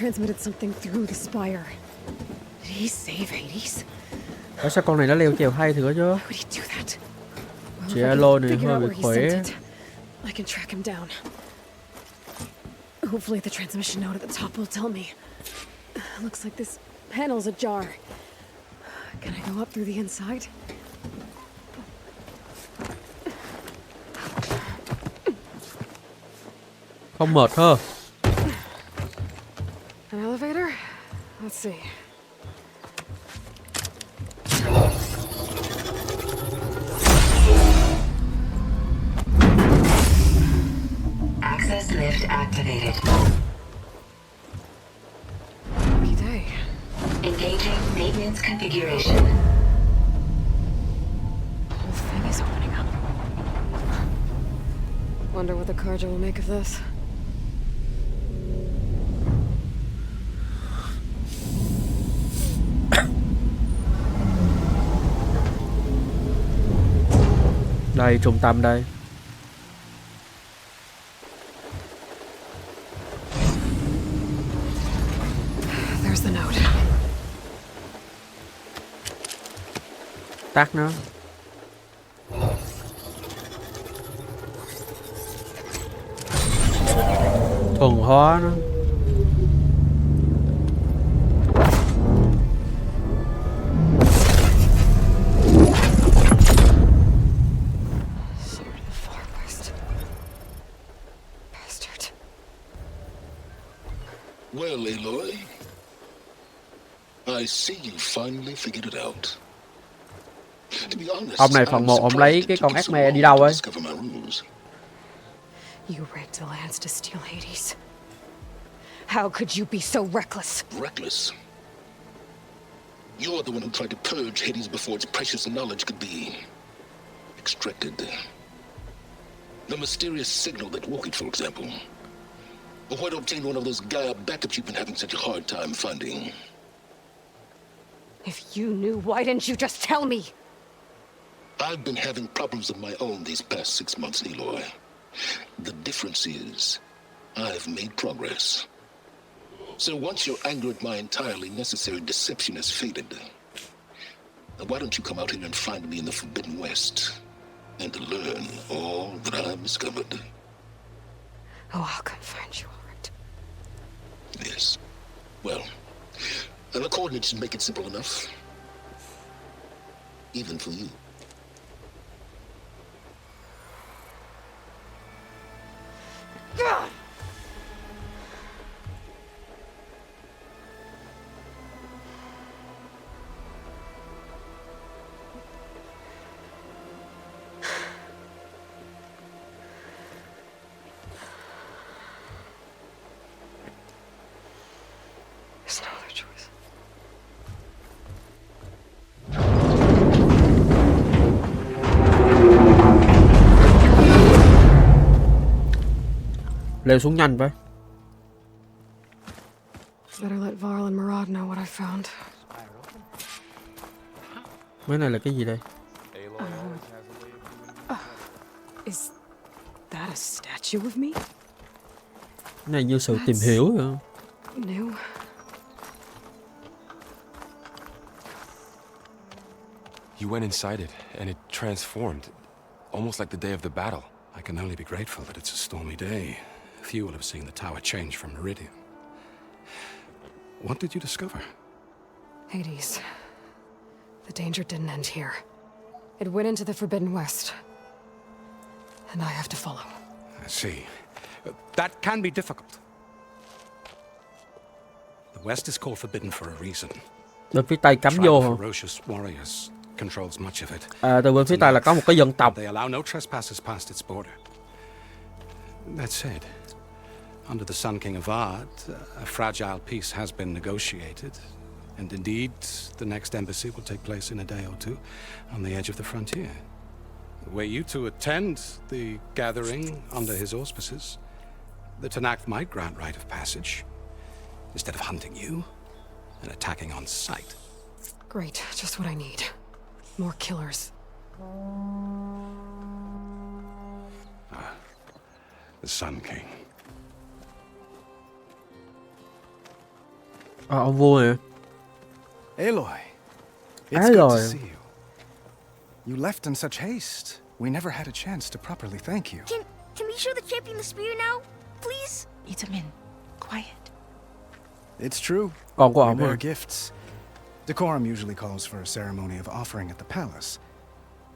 transmitted something through the spire. Did he save Hades? Sao con này nó leo trèo hay thừa chứ? Why would he do that? Well, Chị if I alo can này figure hơi out bị where he khỏe. sent it, I can track him down. Hopefully the transmission node at the top will tell me. Looks like this panel's ajar. Can I go up through the inside? Không mệt ha. An elevator? Let's see. Access lift activated. Lucky day. Engaging maintenance configuration. The whole thing is opening up. Wonder what the Carja will make of this. Đây, trung tâm đây. There's the node. Tắt nó. Thuần hóa nó. Sword of the Far West. Bastard. Well, Aloy, I see you finally figured it out. To be honest, Ông này phần 1 ông lấy cái con ác me đi đâu ấy? You rigged the lands to steal Hades. How could you be so reckless? Reckless. You're the one who tried to purge Hades before its precious knowledge could be extracted. The mysterious signal that woke it, for example. Or why to obtain one of those Gaia backups you've been having such a hard time finding. If you knew, why didn't you just tell me? I've been having problems of my own these past 6 months, Aloy. The difference is, I've made progress. So once your anger at my entirely necessary deception has faded, why don't you come out here and find me in the Forbidden West and learn all that I've discovered? Oh, I'll come find you, all right. Yes. Well, and the coordinates make it simple enough. Even for you. God! There's no other choice. Leo xuống nhanh vậy. Better let Varl and Murad know what I found. Mấy này là cái gì đây? Is that a statue of me? Cái này như sự tìm hiểu vậy. New. You went inside it, and it transformed, almost like the day of the battle. I can only be grateful that it's a stormy day. Few will have seen the tower change from Meridian. What did you discover? Hades. The danger didn't end here. It went into the Forbidden West. And I have to follow. I see. That can be difficult. The West is called Forbidden for a reason. Bên phía Tây cấm vô hả? Ferocious warriors controls much of it. Từ bên phía Tây là có một cái dân tộc. They allow no trespassers past its border. That said, under the Sun King of Ard, a fragile peace has been negotiated. And indeed, the next embassy will take place in a day or two on the edge of the frontier. Were you to attend the gathering under his auspices, the Tenakth might grant right of passage, instead of hunting you and attacking on sight. Great, just what I need. More killers. The Sun King. Ông vua nè. Aloy, it's good Aloy. to see you. You left in such haste. We never had a chance to properly thank you. Can we show the champion the spear now? Please? Itamin, quiet. It's true. Con của We ông bear rồi. gifts. Decorum usually calls for a ceremony of offering at the palace.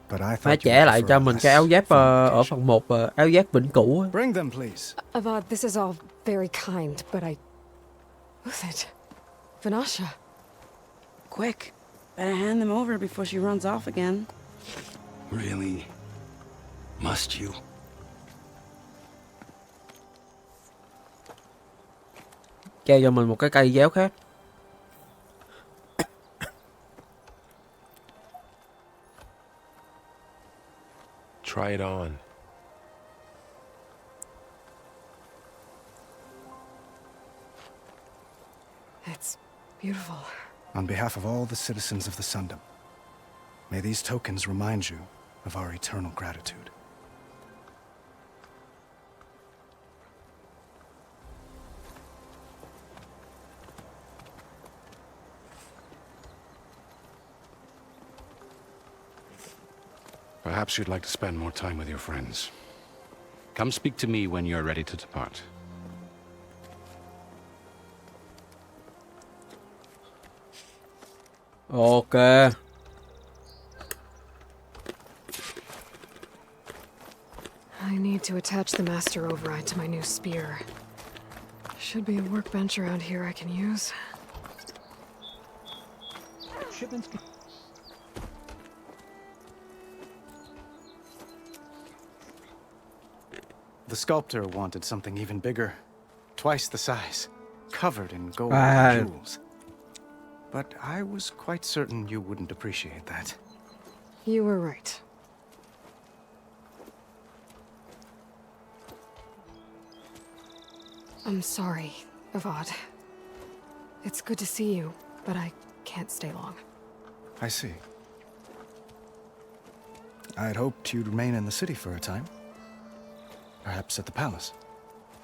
But I Phải thought you trả would lại prefer cho a mình less cái áo giáp formal ở occasion. phần 1, áo giáp vĩnh cửu á. Bring them, please. Avad, this is all very kind, but Who's it? Vanasha. Quick. Better hand them over before she runs off again. Really? Must you? Trao cho mình một cái cây giáo khác. Try it on. It's beautiful. On behalf of all the citizens of the Sundom, may these tokens remind you of our eternal gratitude. Perhaps you'd like to spend more time with your friends. Come speak to me when you're ready to depart. Ok. I need to attach the master override to my new spear. Should be a workbench around here I can use. The sculptor wanted something even bigger. Twice the size. Covered in gold and jewels. But I was quite certain you wouldn't appreciate that. You were right. I'm sorry, Avad. It's good to see you, but I can't stay long. I see. I had hoped you'd remain in the city for a time. Perhaps at the palace.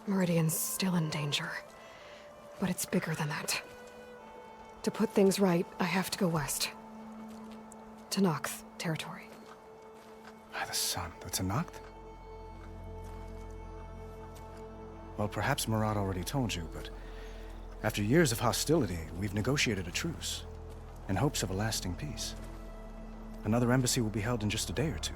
Meridian's still in danger. But it's bigger than that. To put things right, I have to go west. To Nox territory. By the sun, the Tenakth? Well, perhaps Murad already told you, but after years of hostility, we've negotiated a truce in hopes of a lasting peace. Another embassy will be held in just a day or two.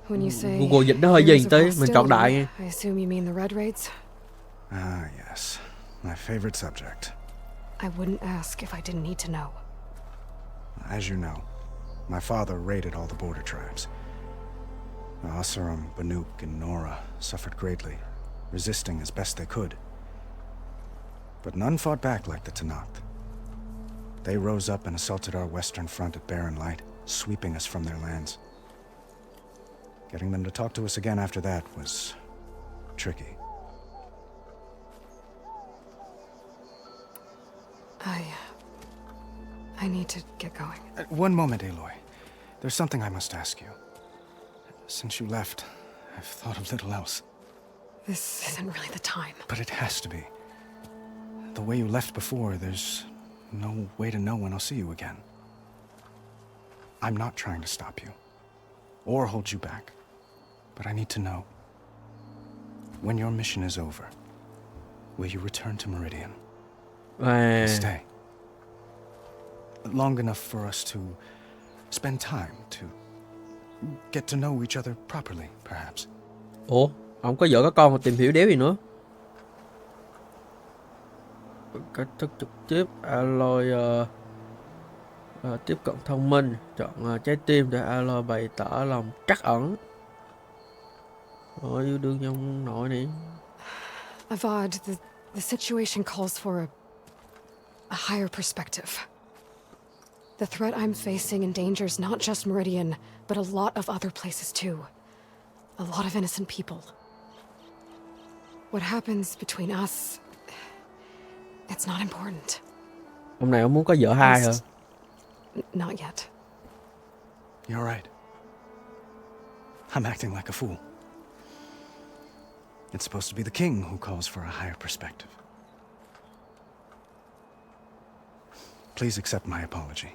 When you say Google dịch nó hơi years gì of tí, mình chọn đại hostility, nha. I assume you mean the Red Raids? Ah, yes. My favorite subject. I wouldn't ask if I didn't need to know. As you know, my father raided all the border tribes. The Asurum, Banuk, and Nora suffered greatly, resisting as best they could. But none fought back like the Tenakth. They rose up and assaulted our western front at Barren Light, sweeping us from their lands. Getting them to talk to us again after that was tricky. I need to get going. One moment, Aloy. There's something I must ask you. Since you left, I've thought of little else. This isn't really the time. But it has to be. The way you left before, there's no way to know when I'll see you again. I'm not trying to stop you, or hold you back. But I need to know. When your mission is over, will you return to Meridian? And stay? Long enough for us to spend time, to get to know each other properly, perhaps. Ủa, ông có vợ có con mà tìm hiểu đéo gì nữa. Cách thức trực tiếp, Aloy tiếp cận thông minh, chọn trái tim để Aloy bày tỏ lòng trắc ẩn. Yêu đương trong nội này. Avad, the situation calls for a higher perspective. The threat I'm facing endangers not just Meridian, but a lot of other places too. A lot of innocent people. What happens between us, it's not important. Hôm nay ông muốn có vợ hai hả? Not yet. You're right. I'm acting like a fool. It's supposed to be the king who calls for a higher perspective. Please accept my apology.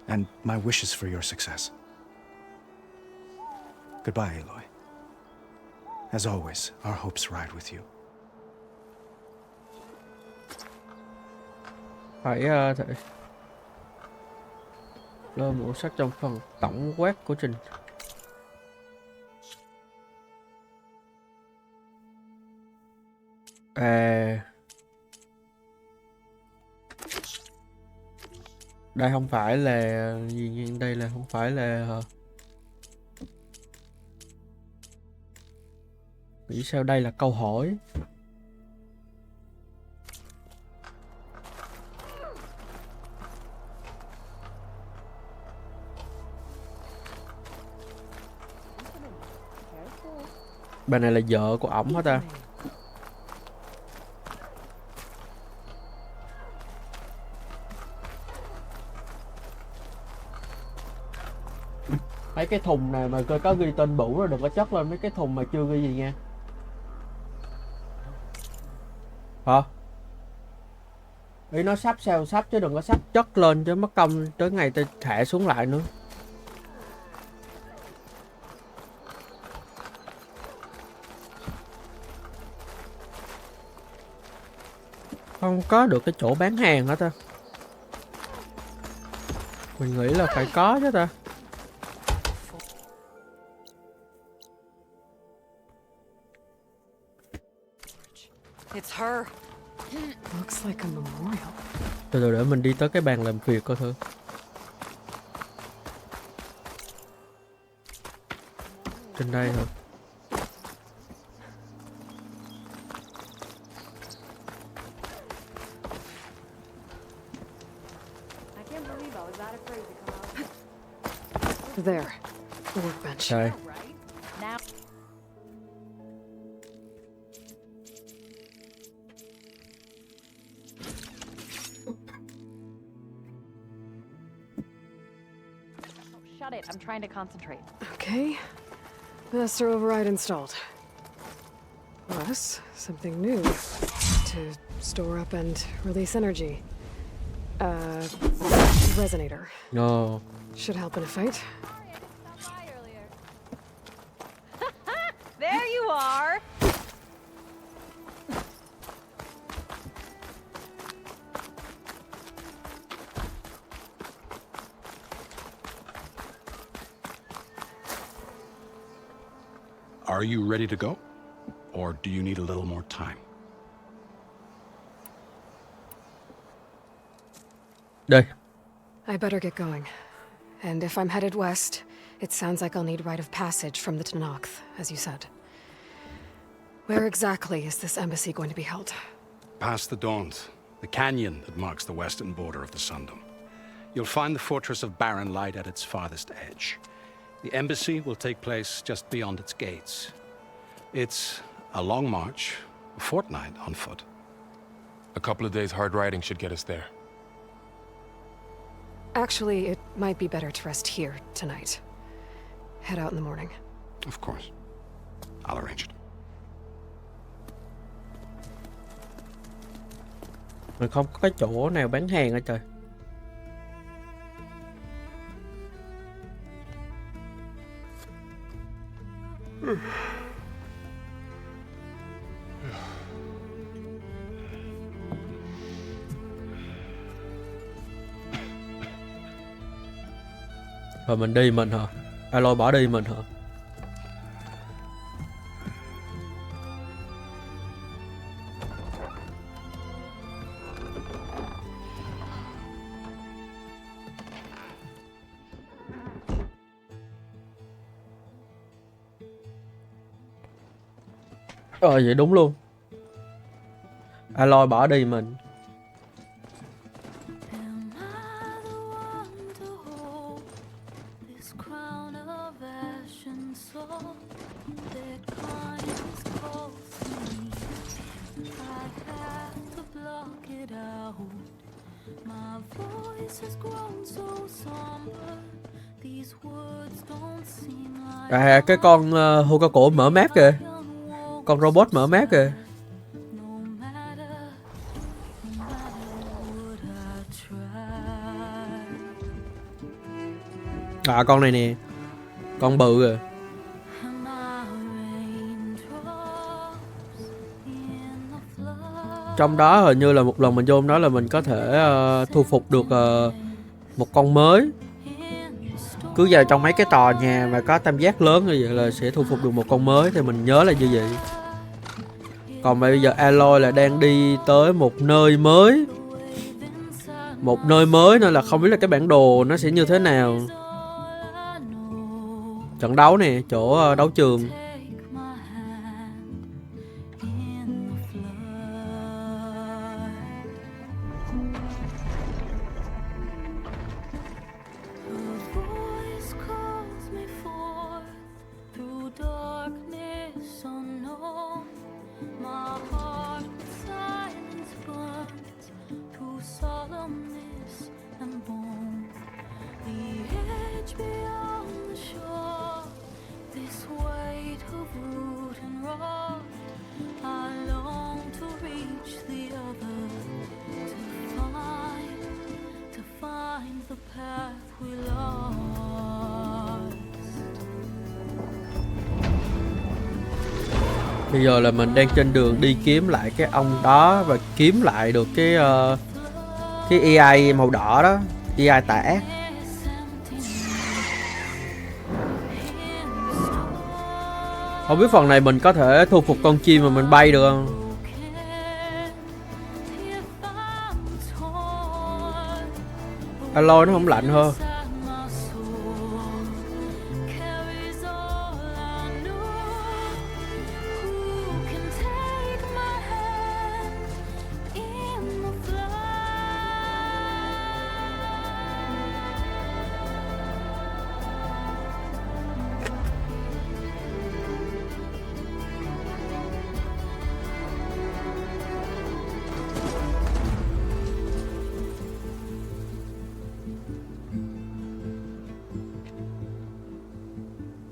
And my wishes for your success. Goodbye, Aloy. As always, our hopes ride with you. Phải gom màu sắc trong phần tổng quát của trình. Đây không phải là gì, đây là không phải là nghĩ sao đây là câu hỏi. Bà này là vợ của ổng hả ta? Mấy cái thùng này mà có ghi tên Bửu rồi đừng có chất lên mấy cái thùng mà chưa ghi gì nha. Hả? Ý nó sắp sao sắp chứ đừng có sắp chất lên chứ mất công tới ngày ta thả xuống lại nữa. Không có được cái chỗ bán hàng hả ta? Mình nghĩ là phải có chứ ta. It's her. Looks like a memorial. Từ từ để mình đi tới cái bàn làm việc coi thử. Trên đây hả? There, the workbench. Đây. Shut it, I'm trying to concentrate. Okay, master override installed. Plus, something new to store up and release energy. Resonator. No. Should help in a fight. There you are! Are you ready to go? Or do you need a little more time? Đây. I better get going. And if I'm headed west, it sounds like I'll need rite of passage from the Tenakth, as you said. Where exactly is this embassy going to be held? Past the Daunt, the canyon that marks the western border of the Sundom. You'll find the fortress of Barren Light at its farthest edge. The embassy will take place just beyond its gates. It's a long march, a fortnight on foot. A couple of days hard riding should get us there. Actually, it might be better to rest here tonight. Head out in the morning. Of course. I'll arrange it. Mình không có cái chỗ nào bán hàng hả trời? Rồi mình đi mình hả? Aloy bỏ đi mình hả? Vậy đúng luôn. Aloy bỏ đi mình. À, cái con hươu cao cổ mở map kìa. Con robot mở map kìa. À, con này nè. Con bự rồi. Trong đó hình như là một lần mình vô đó là mình có thể thu phục được một con mới. Cứ vào trong mấy cái tòa nhà mà có tam giác lớn như vậy là sẽ thu phục được một con mới, thì mình nhớ là như vậy. Còn bây giờ Aloy là đang đi tới một nơi mới. Một nơi mới nên là không biết là cái bản đồ nó sẽ như thế nào. Trận đấu nè, chỗ đấu trường. Bây giờ là mình đang trên đường đi kiếm lại cái ông đó và kiếm lại được cái AI màu đỏ đó, AI tà ác. Không biết phần này mình có thể thu phục con chim mà mình bay được không? Aloy nó không lạnh hơn.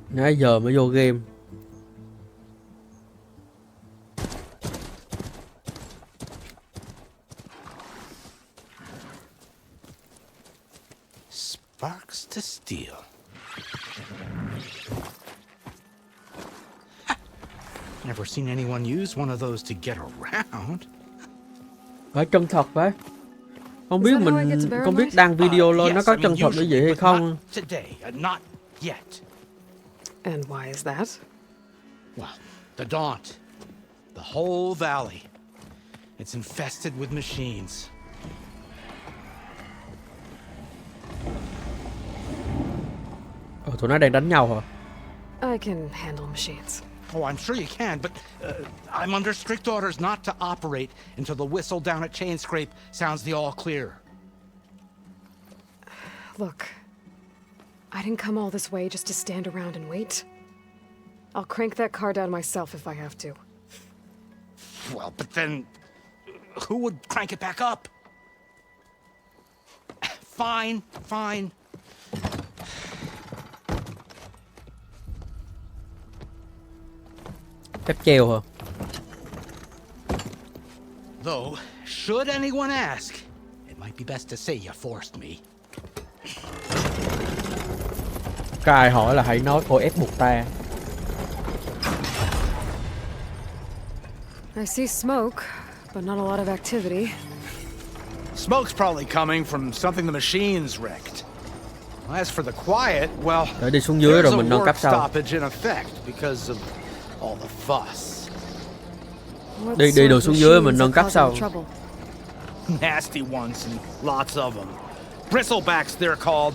Nãy giờ mới vô game. Sparks to steel. Never seen anyone use one of those to get around. Phải chân thật vậy. Không biết không biết đăng video lên nó có chân thật như vậy hay không. Not yet. And why is that? Well, the Daunt. The whole valley. It's infested with machines. Tụi nó đang đánh nhau hả? I can handle machines. Oh, I'm sure you can, but I'm under strict orders not to operate until the whistle down at Chainscrape sounds the all clear. Look, I didn't come all this way just to stand around and wait. I'll crank that car down myself if I have to. Well, but then who would crank it back up? Fine, fine. Cáp treo hả? Though, should anyone ask, it might be best to say you forced me. Có ai hỏi là hãy nói cô ép buộc ta. I see smoke, but not a lot of activity. Smoke's probably coming from something the machines wrecked. As for the quiet, well, để đi xuống dưới rồi mình nâng cấp sau. Stoppage in effect because of all the fuss. Đi đồ xuống dưới mình nâng cấp sau. Nasty ones and lots of them. Bristlebacks they're called.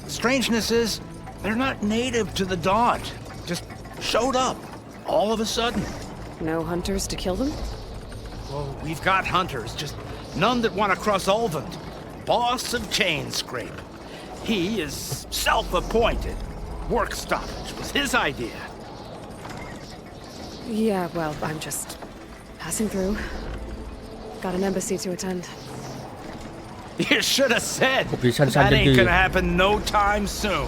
Strangeness is, they're not native to the Daunt. Just showed up all of a sudden. No hunters to kill them? Well, we've got hunters, just none that want to cross Ulvund. Boss of Chainscrape. He is self-appointed. Work stoppage was his idea. Yeah, well, I'm just passing through. Got an embassy to attend. You should have said. Một gì xanh xanh That trên ain't kia. gonna happen no time soon.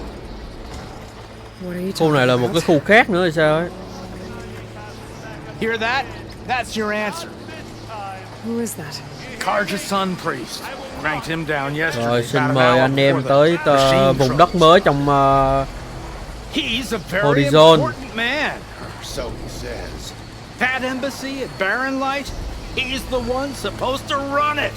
What are you Khu này là một cái khu khác nữa hay sao ấy? Hear that? That's your answer. Who is that? Karja Sun Priest. Cranked him down yesterday. Rồi xin about an mời hour anh em before tới the machine vùng trouble. đất mới trong He's a very Horizon. important man, or so he says. That embassy at Barren Light, he's the one supposed to run it.